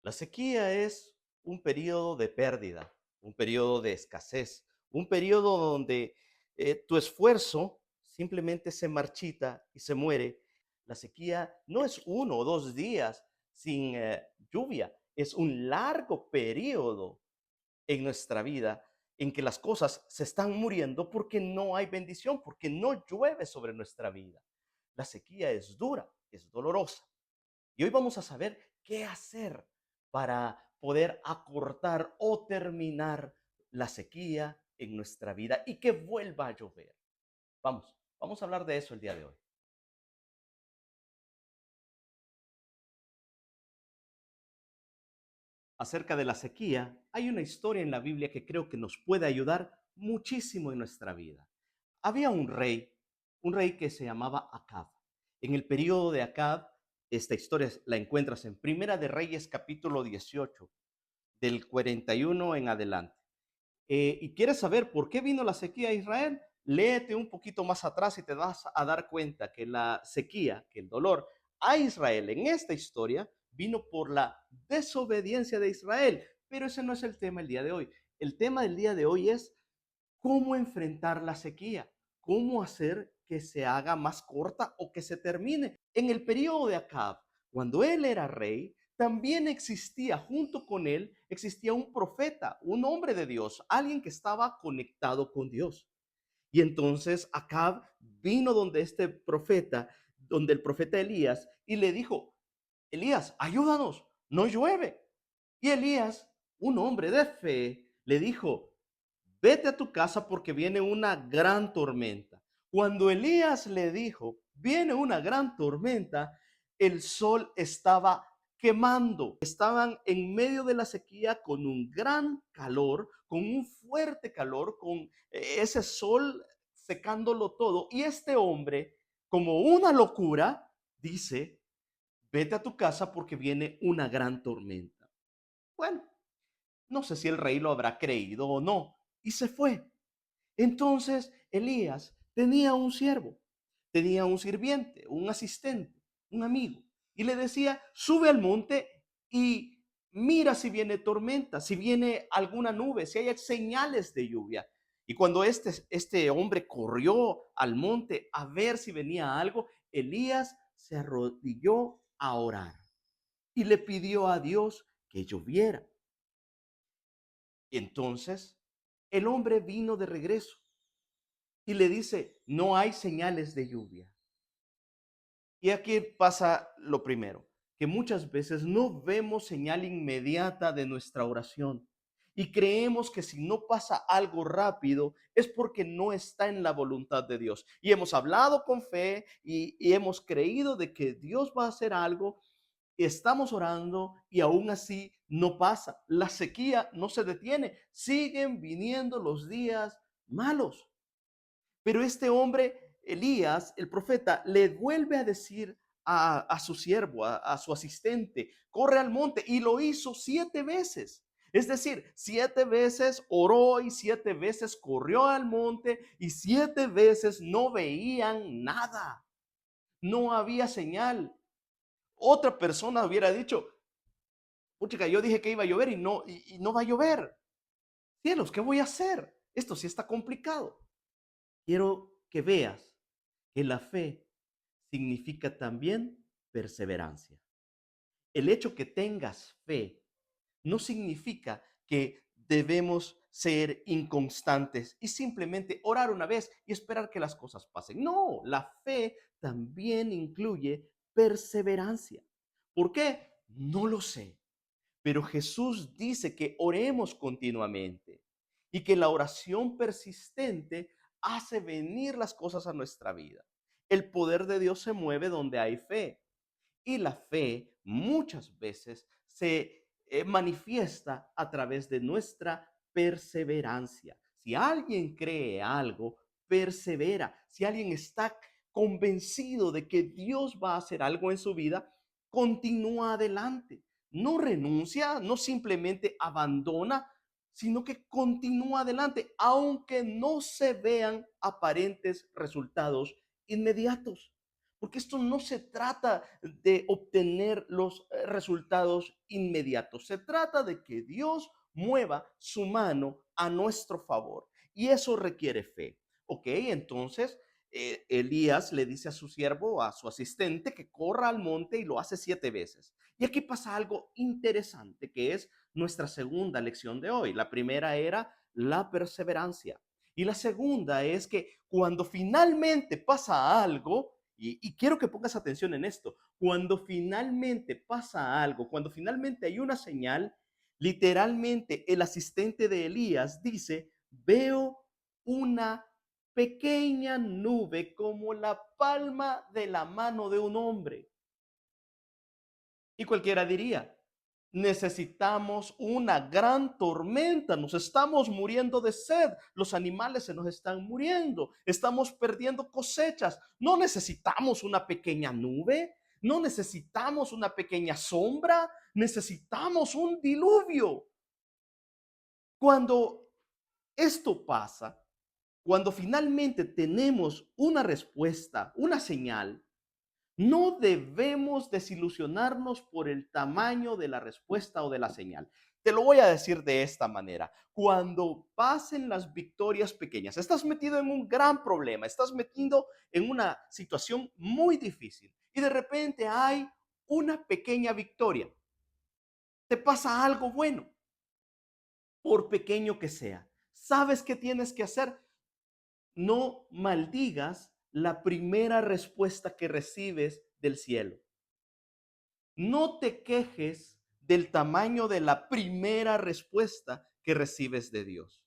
La sequía es un periodo de pérdida, un periodo de escasez, un periodo donde tu esfuerzo simplemente se marchita y se muere. La sequía no es 1 o 2 días sin lluvia, es un largo periodo en nuestra vida en que las cosas se están muriendo porque no hay bendición, porque no llueve sobre nuestra vida. La sequía es dura, es dolorosa. Y hoy vamos a saber qué hacer para poder acortar o terminar la sequía en nuestra vida y que vuelva a llover. Vamos a hablar de eso el día de hoy. Acerca de la sequía, hay una historia en la Biblia que creo que nos puede ayudar muchísimo en nuestra vida. Había un rey que se llamaba Acab. En el periodo de Acab, esta historia la encuentras en Primera de Reyes capítulo 18, del 41 en adelante. Y quieres saber por qué vino la sequía a Israel, léete un poquito más atrás y te vas a dar cuenta que la sequía, que el dolor a Israel en esta historia vino por la desobediencia de Israel. Pero ese no es el tema el día de hoy. El tema del día de hoy es cómo enfrentar la sequía, cómo hacer que se haga más corta o que se termine. En el periodo de Acab, cuando él era rey, también existía, junto con él, existía un profeta, un hombre de Dios, alguien que estaba conectado con Dios. Y entonces Acab vino donde este profeta, donde el profeta Elías, y le dijo, Elías, ayúdanos, no llueve. Y Elías, un hombre de fe, le dijo, vete a tu casa porque viene una gran tormenta. Cuando Elías le dijo, viene una gran tormenta, el sol estaba quemando. Estaban en medio de la sequía con un gran calor, con un fuerte calor, con ese sol secándolo todo. Y este hombre, como una locura, dice, vete a tu casa porque viene una gran tormenta. Bueno, no sé si el rey lo habrá creído o no, y se fue. Entonces Elías tenía un siervo, tenía un sirviente, un asistente, un amigo, y le decía, sube al monte y mira si viene tormenta, si viene alguna nube, si hay señales de lluvia. Y cuando este hombre corrió al monte a ver si venía algo, Elías se arrodilló a orar y le pidió a Dios que lloviera. Y entonces el hombre vino de regreso y le dice, no hay señales de lluvia. Y aquí pasa lo primero, que muchas veces no vemos señal inmediata de nuestra oración y creemos que si no pasa algo rápido es porque no está en la voluntad de Dios. Y hemos hablado con fe y hemos creído de que Dios va a hacer algo, estamos orando y aún así no pasa. La sequía no se detiene, siguen viniendo los días malos. Pero este hombre, Elías, el profeta, le vuelve a decir a su siervo, a su asistente, corre al monte, y lo hizo 7 veces. Es decir, 7 veces oró y 7 veces corrió al monte y 7 veces no veían nada. No había señal. Otra persona hubiera dicho, puchica, yo dije que iba a llover y no va a llover. Cielos, ¿qué voy a hacer? Esto sí está complicado. Quiero que veas que la fe significa también perseverancia. El hecho que tengas fe no significa que debemos ser inconstantes y simplemente orar una vez y esperar que las cosas pasen. No, la fe también incluye perseverancia. ¿Por qué? No lo sé. Pero Jesús dice que oremos continuamente y que la oración persistente hace venir las cosas a nuestra vida. El poder de Dios se mueve donde hay fe y la fe muchas veces se manifiesta a través de nuestra perseverancia. Si alguien cree algo, persevera. Si alguien está convencido de que Dios va a hacer algo en su vida, continúa adelante. No renuncia, no simplemente abandona, sino que continúa adelante, aunque no se vean aparentes resultados inmediatos. porque esto no se trata de obtener los resultados inmediatos, se trata de que Dios mueva su mano a nuestro favor y eso requiere fe. Ok, entonces Elías le dice a su siervo, a su asistente, que corra al monte y lo hace 7 veces. Y aquí pasa algo interesante, que es nuestra segunda lección de hoy. La primera era la perseverancia. Y la segunda es que cuando finalmente pasa algo, y quiero que pongas atención en esto, cuando finalmente pasa algo, cuando finalmente hay una señal, literalmente el asistente de Elías dice, veo una pequeña nube como la palma de la mano de un hombre. Y cualquiera diría, necesitamos una gran tormenta, nos estamos muriendo de sed, los animales se nos están muriendo, estamos perdiendo cosechas, no necesitamos una pequeña nube, no necesitamos una pequeña sombra, necesitamos un diluvio. Cuando esto pasa, cuando finalmente tenemos una respuesta, una señal, no debemos desilusionarnos por el tamaño de la respuesta o de la señal. Te lo voy a decir de esta manera. Cuando pasen las victorias pequeñas, estás metido en un gran problema, estás metido en una situación muy difícil y de repente hay una pequeña victoria. Te pasa algo bueno, por pequeño que sea. ¿Sabes qué tienes que hacer? No maldigas la primera respuesta que recibes del cielo. No te quejes del tamaño de la primera respuesta que recibes de Dios.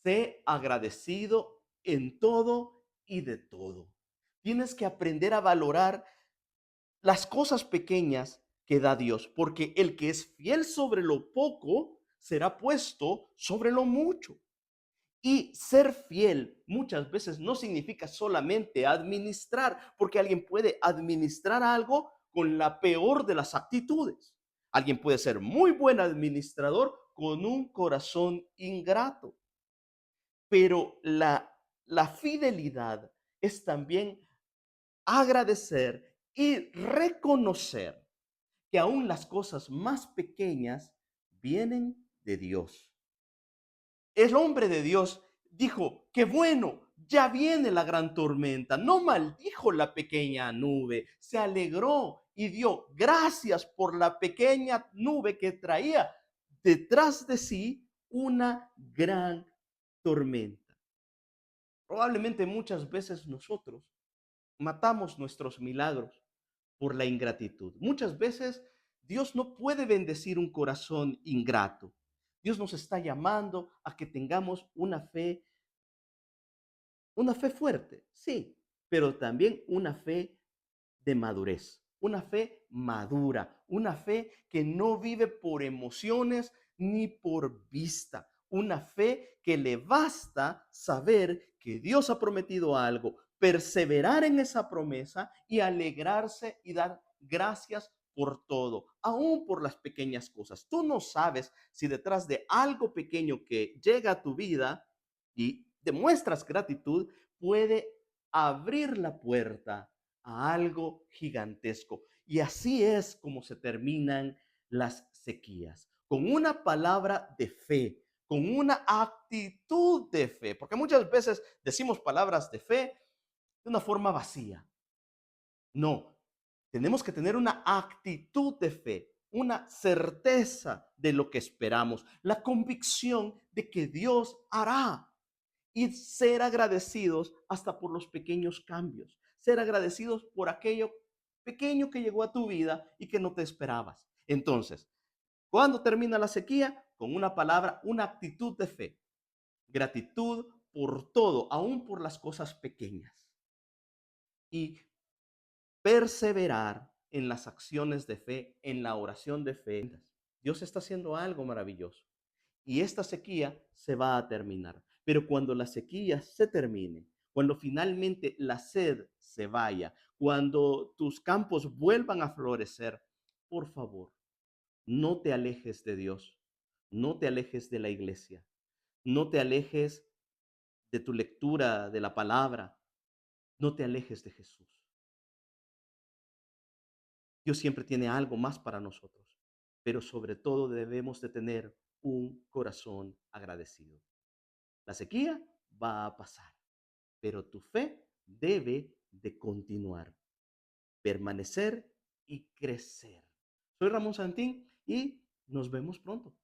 Sé agradecido en todo y de todo. Tienes que aprender a valorar las cosas pequeñas que da Dios, porque el que es fiel sobre lo poco será puesto sobre lo mucho. Y ser fiel muchas veces no significa solamente administrar, porque alguien puede administrar algo con la peor de las actitudes. Alguien puede ser muy buen administrador con un corazón ingrato, pero la fidelidad es también agradecer y reconocer que aún las cosas más pequeñas vienen de Dios. El hombre de Dios dijo, qué bueno, ya viene la gran tormenta. No maldijo la pequeña nube, se alegró y dio gracias por la pequeña nube que traía detrás de sí una gran tormenta. Probablemente muchas veces nosotros matamos nuestros milagros por la ingratitud. Muchas veces Dios no puede bendecir un corazón ingrato. Dios nos está llamando a que tengamos una fe fuerte, sí, pero también una fe de madurez, una fe madura, una fe que no vive por emociones ni por vista, una fe que le basta saber que Dios ha prometido algo, perseverar en esa promesa y alegrarse y dar gracias por todo, aún por las pequeñas cosas. Tú no sabes si detrás de algo pequeño que llega a tu vida y demuestras gratitud, puede abrir la puerta a algo gigantesco. Y así es como se terminan las sequías, con una palabra de fe, con una actitud de fe, porque muchas veces decimos palabras de fe de una forma vacía. No, tenemos que tener una actitud de fe, una certeza de lo que esperamos, la convicción de que Dios hará y ser agradecidos hasta por los pequeños cambios, ser agradecidos por aquello pequeño que llegó a tu vida y que no te esperabas. Entonces, ¿cuándo termina la sequía? Con una palabra, una actitud de fe, gratitud por todo, aún por las cosas pequeñas. Y perseverar en las acciones de fe, en la oración de fe. Dios está haciendo algo maravilloso y esta sequía se va a terminar. Pero cuando la sequía se termine, cuando finalmente la sed se vaya, cuando tus campos vuelvan a florecer, por favor, no te alejes de Dios, no te alejes de la iglesia, no te alejes de tu lectura de la palabra, no te alejes de Jesús. Dios siempre tiene algo más para nosotros, pero sobre todo debemos de tener un corazón agradecido. La sequía va a pasar, pero tu fe debe de continuar, permanecer y crecer. Soy Ramón Santín y nos vemos pronto.